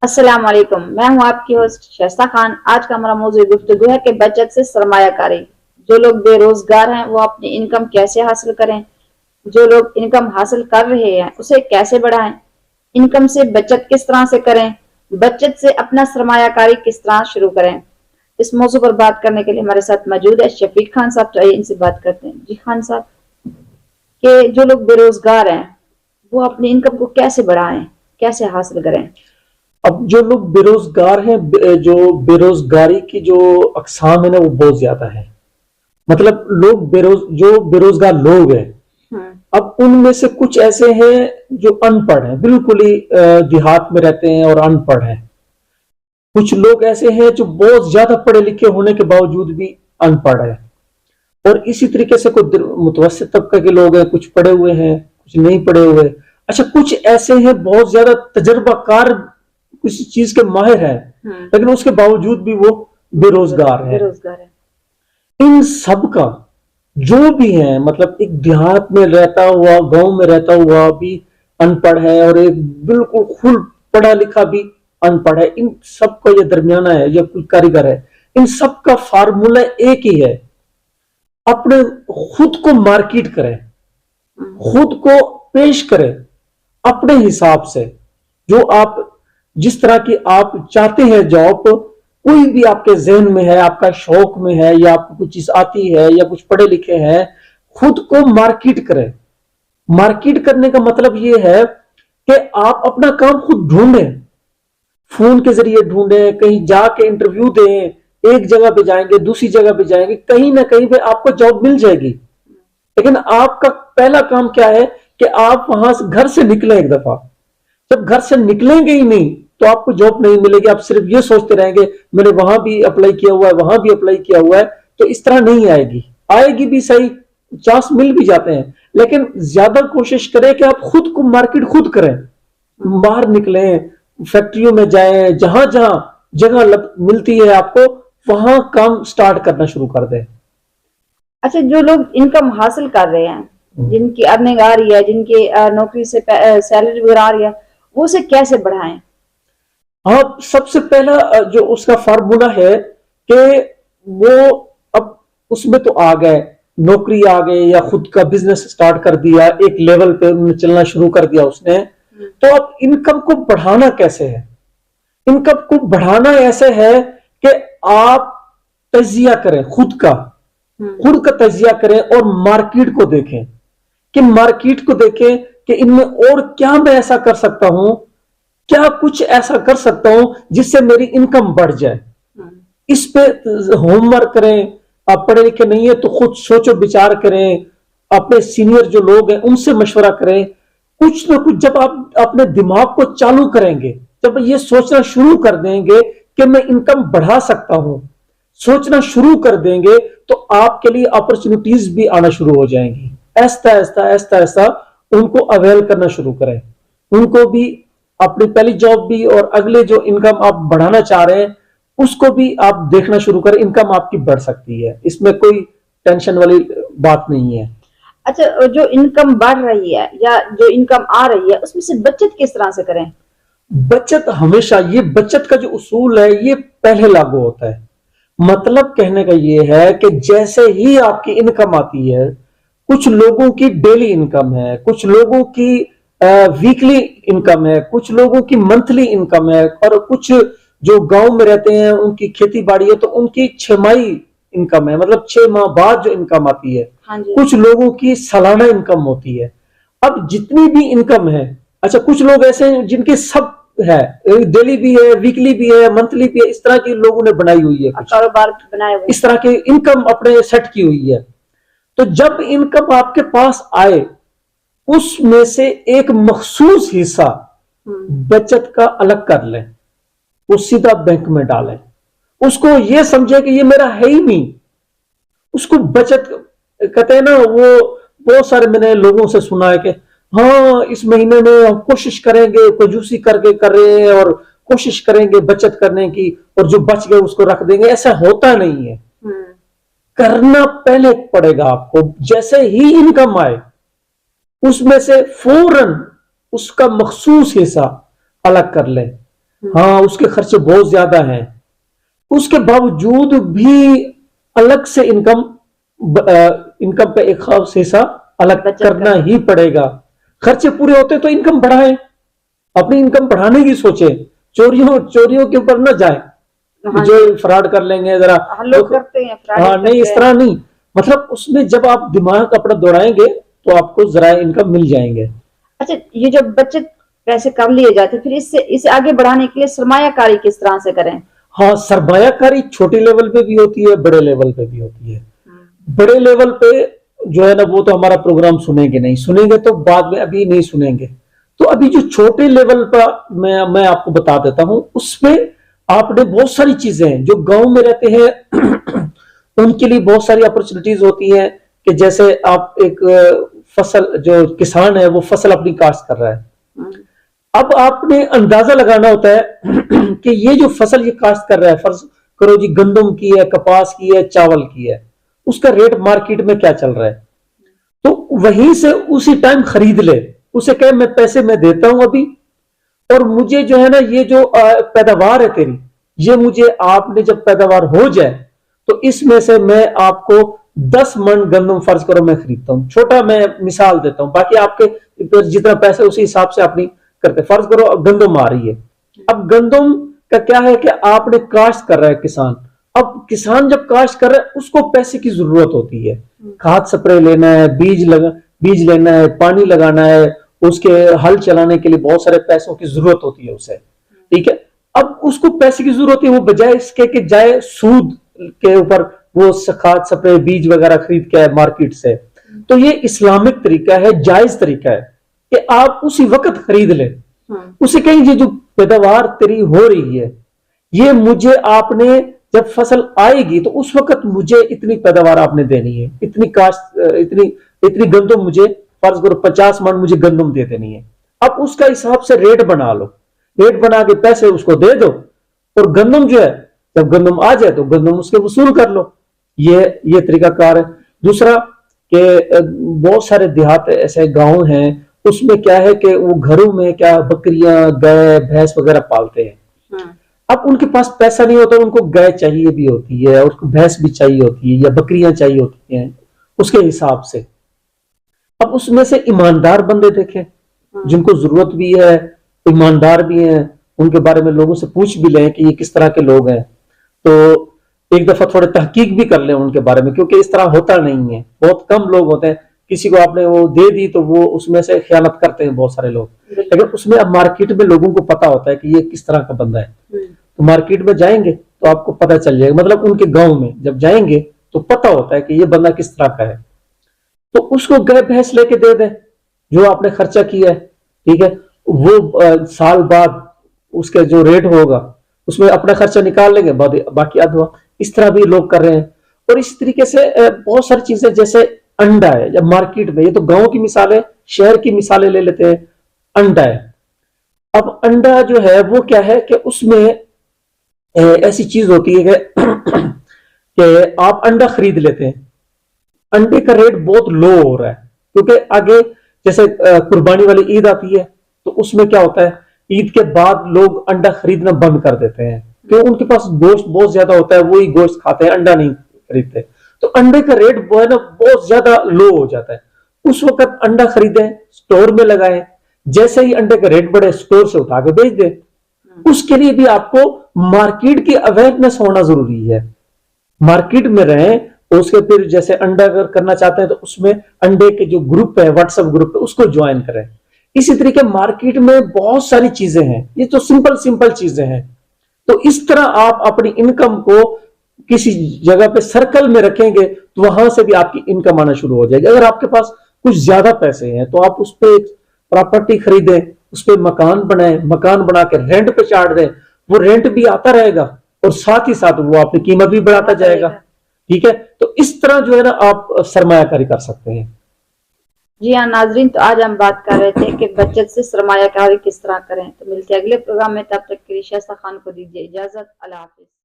السلام علیکم، میں ہوں آپ کی ہوسٹ شائستہ خان۔ آج کا ہمارا موضوع گفتگو ہے کہ بچت سے سرمایہ کاری۔ جو لوگ بے روزگار ہیں وہ اپنی انکم کیسے حاصل کریں، جو لوگ انکم حاصل کر رہے ہیں اسے کیسے بڑھائیں، انکم سے بچت کس طرح سے کریں، بچت سے اپنا سرمایہ کاری کس طرح شروع کریں۔ اس موضوع پر بات کرنے کے لیے ہمارے ساتھ موجود ہے شفیق خان صاحب، تو آئیے ان سے بات کرتے ہیں۔ جی خان صاحب، کہ جو لوگ بے روزگار ہیں وہ اپنی انکم کو کیسے بڑھائیں، کیسے حاصل کریں؟ اب جو لوگ بے روزگار ہیں، جو بے روزگاری کی جو اقسام ہے نا وہ بہت زیادہ ہے۔ مطلب جو بے روزگار لوگ ہیں، اب ان میں سے کچھ ایسے ہیں جو ان پڑھ ہیں، بالکل ہی دیہات میں رہتے ہیں اور ان پڑھ ہیں۔ کچھ لوگ ایسے ہیں جو بہت زیادہ پڑھے لکھے ہونے کے باوجود بھی ان پڑھ ہیں، اور اسی طریقے سے کوئی متوسط طبقے کے لوگ ہیں، کچھ پڑھے ہوئے ہیں کچھ نہیں پڑھے ہوئے۔ اچھا، کچھ ایسے ہیں بہت زیادہ تجربہ کار، کسی چیز کے ماہر ہیں، لیکن اس کے باوجود بھی وہ بے روزگار ہے۔ ان سب کا جو بھی ہے، مطلب ایک دیہات میں رہتا ہوا، گاؤں میں رہتا ہوا بھی ان پڑھ ہے، اور ایک بالکل فل پڑھا لکھا بھی ان پڑھ ہے، ان سب کا یہ درمیانہ ہے، یہ کوئی کاریگر ہے، ان سب کا فارمولہ ایک ہی ہے: اپنے خود کو مارکیٹ کریں، خود کو پیش کریں اپنے حساب سے، جو آپ جس طرح کی آپ چاہتے ہیں جاب، کوئی بھی آپ کے ذہن میں ہے، آپ کا شوق میں ہے، یا آپ کو کچھ چیز آتی ہے، یا کچھ پڑھے لکھے ہیں، خود کو مارکیٹ کریں۔ مارکیٹ کرنے کا مطلب یہ ہے کہ آپ اپنا کام خود ڈھونڈیں، فون کے ذریعے ڈھونڈیں، کہیں جا کے انٹرویو دیں، ایک جگہ پہ جائیں گے، دوسری جگہ پہ جائیں گے، کہیں نہ کہیں پہ آپ کو جاب مل جائے گی۔ لیکن آپ کا پہلا کام کیا ہے کہ آپ وہاں سے گھر سے نکلیں۔ ایک دفعہ جب گھر سے نکلیں گے ہی نہیں تو آپ کو جاب نہیں ملے گی۔ آپ صرف یہ سوچتے رہیں گے میں نے وہاں بھی اپلائی کیا ہوا ہے، وہاں بھی اپلائی کیا ہوا ہے، تو اس طرح نہیں آئے گی۔ آئے گی بھی صحیح، چانس مل بھی جاتے ہیں، لیکن زیادہ کوشش کریں کہ آپ خود کو مارکیٹ خود کریں، باہر نکلیں، فیکٹریوں میں جائیں، جہاں جہاں جگہ ملتی ہے آپ کو وہاں کام سٹارٹ کرنا شروع کر دیں۔ اچھا، جو لوگ انکم حاصل کر رہے ہیں، جن کی ارننگ آ رہی ہے، جن کی نوکری سے سیلری وغیرہ آ رہی ہے، وہ اسے کیسے بڑھائیں؟ ہاں، سب سے پہلا جو اس کا فارمولا ہے کہ وہ اب اس میں تو آ گئے، نوکری آ گئے یا خود کا بزنس سٹارٹ کر دیا، ایک لیول پہ چلنا شروع کر دیا اس نے، تو اب انکم کو بڑھانا کیسے ہے؟ انکم کو بڑھانا ایسے ہے کہ آپ تجزیہ کریں، خود کا تجزیہ کریں اور مارکیٹ کو دیکھیں، کہ مارکیٹ کو دیکھیں کہ ان میں اور کیا میں ایسا کر سکتا ہوں، کیا کچھ ایسا کر سکتا ہوں جس سے میری انکم بڑھ جائے۔ اس پہ ہوم ورک کریں۔ آپ پڑھے لکھے نہیں ہیں تو خود سوچو بچار کریں، اپنے سینئر جو لوگ ہیں ان سے مشورہ کریں۔ کچھ نہ کچھ جب آپ اپنے دماغ کو چالو کریں گے، جب یہ سوچنا شروع کر دیں گے کہ میں انکم بڑھا سکتا ہوں، سوچنا شروع کر دیں گے، تو آپ کے لیے اپرچونٹیز بھی آنا شروع ہو جائیں گی۔ ایسا ایسا ایسا ان کو اویل کرنا شروع کریں، ان کو بھی اپنی پہلی جاب بھی اور اگلے جو انکم آپ بڑھانا چاہ رہے ہیں اس کو بھی آپ دیکھنا شروع کریں۔ انکم آپ کی بڑھ سکتی ہے، اس میں کوئی ٹینشن والی بات نہیں ہے۔ اچھا، جو انکم بڑھ رہی ہے یا جو انکم آ رہی ہے اس میں سے بچت کس طرح سے کریں؟ بچت ہمیشہ، یہ بچت کا جو اصول ہے یہ پہلے لاگو ہوتا ہے۔ مطلب کہنے کا یہ ہے کہ جیسے ہی آپ کی انکم آتی ہے، کچھ لوگوں کی ڈیلی انکم ہے، کچھ لوگوں کی ویکلی انکم ہے، کچھ لوگوں کی منتھلی انکم ہے، اور کچھ جو گاؤں میں رہتے ہیں ان کی کھیتی باڑی ہے تو ان کی 6 ماہی انکم ہے، مطلب 6 ماہ بعد جو انکم آتی ہے۔ کچھ لوگوں کی سالانہ انکم ہوتی ہے۔ اب جتنی بھی انکم ہے، اچھا کچھ لوگ ایسے ہیں جن کے سب ہے، ڈیلی بھی ہے، ویکلی بھی ہے، منتھلی بھی ہے، اس طرح کی لوگوں نے بنائی ہوئی ہے، کاروبار بنائے ہوئے، اس طرح کی انکم اپنے سیٹ کی ہوئی ہے۔ تو جب انکم آپ کے پاس آئے اس میں سے ایک مخصوص حصہ بچت کا الگ کر لیں، وہ سیدھا بینک میں ڈالیں۔ اس کو یہ سمجھے کہ یہ میرا ہے ہی نہیں، اس کو بچت کہتے ہیں نا۔ وہ بہت سارے میں نے لوگوں سے سنا ہے کہ ہاں اس مہینے میں ہم کوشش کریں گے، کنجوسی کر کے کر رہے ہیں اور کوشش کریں گے بچت کرنے کی، اور جو بچ گئے اس کو رکھ دیں گے۔ ایسا ہوتا نہیں ہے، کرنا پہلے پڑے گا آپ کو۔ جیسے ہی انکم آئے اس میں سے فوراً اس کا مخصوص حصہ الگ کر لیں۔ ہاں اس کے خرچے بہت زیادہ ہیں، اس کے باوجود بھی الگ سے انکم پہ ایک خاص حصہ الگ بچت کرنا ہی پڑے گا. خرچے پورے ہوتے تو انکم بڑھائیں، اپنی انکم بڑھانے کی سوچیں، چوریوں کے اوپر نہ جائیں جو فراڈ کر لیں گے ذرا. لوگ کرتے ہیں ہاں نہیں اس طرح نہیں، مطلب اس میں جب آپ دماغ اپنا دوڑائیں گے تو آپ کو ذرائع انکم مل جائیں گے. اچھا یہ جو بچت پیسے کر لیے جاتے پھر اسے آگے بڑھانے کے لیے سرمایہ کاری کس طرح سے کریں؟ ہاں سرمایہ کاری چھوٹے لیول پہ بھی ہوتی ہے، بڑے لیول پہ بھی ہوتی ہے. بڑے لیول پہ جو ہے نا وہ تو ہمارا پروگرام سنیں گے تو بعد میں ابھی نہیں سنیں گے. تو ابھی جو چھوٹے لیول پر میں آپ کو بتا دیتا ہوں، اس پہ آپ نے بہت ساری چیزیں ہیں جو گاؤں میں رہتے ہیں ان کے لیے بہت ساری اپرچونٹیز ہوتی ہیں کہ جیسے آپ ایک فصل جو کسان ہے وہ فصل اپنی کاشت کر رہا ہے، اب آپ نے اندازہ لگانا ہوتا ہے کہ یہ جو فصل یہ کاشت کر رہا ہے، فرض کرو جی گندم کی ہے، کپاس کی ہے، چاول کی ہے، اس کا ریٹ مارکیٹ میں کیا چل رہا ہے، تو وہیں سے اسی ٹائم خرید لے، اسے کہے میں پیسے میں دیتا ہوں ابھی، اور مجھے جو ہے نا یہ جو پیداوار ہے تیری، یہ مجھے آپ نے جب پیداوار ہو جائے تو اس میں سے میں آپ کو 10 من گندم فرض کرو میں خریدتا ہوں. چھوٹا میں مثال دیتا ہوں، باقی آپ کے جتنا پیسے اسی حساب سے اپنی کرتے. فرض کرو اب گندم آ رہی ہے، اب گندم کا کیا ہے کہ آپ نے کاشت کر رہا ہے کسان، اب کسان جب کاشت کر رہا ہے اس کو پیسے کی ضرورت ہوتی ہے، کھاد سپرے لینا ہے، بیج لینا ہے، پانی لگانا ہے، اس کے ہل چلانے کے لیے بہت سارے پیسوں کی ضرورت ہوتی ہے اسے، ٹھیک ہے. اب اس کو پیسے کی ضرورت ہے، وہ بجائے اس کے کہ جائے سود کے اوپر وہ کھاد سپرے بیج وغیرہ خرید کے مارکیٹ سے، تو یہ اسلامک طریقہ ہے، جائز طریقہ ہے کہ آپ اسی وقت خرید لیں. اسے کہیں یہ جو پیداوار تیری ہو رہی ہے یہ مجھے آپ نے جب فصل آئے گی تو اس وقت مجھے اتنی پیداوار آپ نے دینی ہے، اتنی گندم مجھے فرض کرو 50 من مجھے گندم دے دینی ہے. اب اس کا حساب سے ریٹ بنا لو، ریٹ بنا کے پیسے اس کو دے دو، اور گندم جو ہے جب گندم آ جائے تو گندم اس کے وصول کر لو. یہ طریقہ کار ہے. دوسرا کہ بہت سارے دیہات ایسے گاؤں ہیں اس میں کیا ہے کہ وہ گھروں میں کیا بکریاں گائے بھینس وغیرہ پالتے ہیں. اب ان کے پاس پیسہ نہیں ہوتا، ان کو گائے چاہیے بھی ہوتی ہے اور بھینس بھی چاہیے ہوتی ہے یا بکریاں چاہیے ہوتی ہیں اس کے حساب سے. اب اس میں سے ایماندار بندے دیکھیں جن کو ضرورت بھی ہے، ایماندار بھی ہیں، ان کے بارے میں لوگوں سے پوچھ بھی لیں کہ یہ کس طرح کے لوگ ہیں، تو ایک دفعہ تھوڑے تحقیق بھی کر لیں ان کے بارے میں، کیونکہ اس طرح ہوتا نہیں ہے. بہت کم لوگ ہوتے ہیں، کسی کو آپ نے وہ دے دی تو وہ اس میں سے خیانت کرتے ہیں بہت سارے لوگ. لیکن اس میں اب مارکیٹ میں لوگوں کو پتا ہوتا ہے کہ یہ کس طرح کا بندہ ہے، تو مارکیٹ میں جائیں گے تو آپ کو پتا چل جائے گا، مطلب ان کے گاؤں میں جب جائیں گے تو پتا ہوتا ہے کہ یہ بندہ کس طرح کا ہے. تو اس کو گائے بھینس لے کے دے دیں جو آپ نے خرچہ کیا ہے، ٹھیک ہے. وہ سال بعد اس کے جو ریٹ ہوگا اس میں اپنا خرچہ نکال لیں گے، باقی ادھا. اس طرح بھی لوگ کر رہے ہیں. اور اسی طریقے سے بہت ساری چیزیں جیسے انڈا ہے، جب مارکیٹ میں، یہ تو گاؤں کی مثالیں، شہر کی مثالیں لے لیتے ہیں. انڈا ہے، اب انڈا جو ہے وہ کیا ہے کہ اس میں ایسی چیز ہوتی ہے کہ آپ انڈا خرید لیتے ہیں، انڈے کا ریٹ بہت لو ہو رہا ہے کیونکہ آگے جیسے قربانی والی عید آتی ہے تو اس میں کیا ہوتا ہے عید کے بعد لوگ انڈا خریدنا بند کر دیتے ہیں کیونکہ ان کے پاس گوشت بہت زیادہ ہوتا ہے، وہی گوشت کھاتے ہیں، انڈا نہیں خریدتے. تو انڈے کا ریٹ وہ ہے نا بہت زیادہ لو ہو جاتا ہے. اس وقت انڈا خریدیں، سٹور میں لگائیں، جیسے ہی انڈے کا ریٹ بڑھے سٹور سے اٹھا کے بیچ دیں. اس کے لیے بھی آپ کو مارکیٹ کی اویئرنیس ہونا ضروری ہے. مارکیٹ میں رہیں، اس کے پھر جیسے انڈا اگر کرنا چاہتے ہیں تو اس میں انڈے کے جو گروپ ہے، واٹس ایپ گروپ ہے، اس کو جوائن کریں. اسی طریقے مارکیٹ میں بہت ساری چیزیں ہیں، یہ تو سمپل چیزیں ہیں. تو اس طرح آپ اپنی انکم کو کسی جگہ پہ سرکل میں رکھیں گے تو وہاں سے بھی آپ کی انکم آنا شروع ہو جائے گی. اگر آپ کے پاس کچھ زیادہ پیسے ہیں تو آپ اس پہ ایک پراپرٹی خریدیں، اس پہ مکان بنائیں، مکان بنا کے رینٹ پہ چاڑ دیں، وہ رینٹ بھی آتا رہے گا اور ساتھ ہی ساتھ وہ اپنی قیمت بھی بڑھاتا جائے گا. ٹھیک ہے، تو اس طرح جو ہے نا آپ سرمایہ کاری کر سکتے ہیں. جی ہاں ناظرین، تو آج ہم بات کر رہے تھے کہ بچت سے سرمایہ کاری کس طرح کریں. تو ملتے ہیں اگلے پروگرام میں، تب تک کے لیے شائستہ خان کو دیجیے اجازت. اللہ حافظ.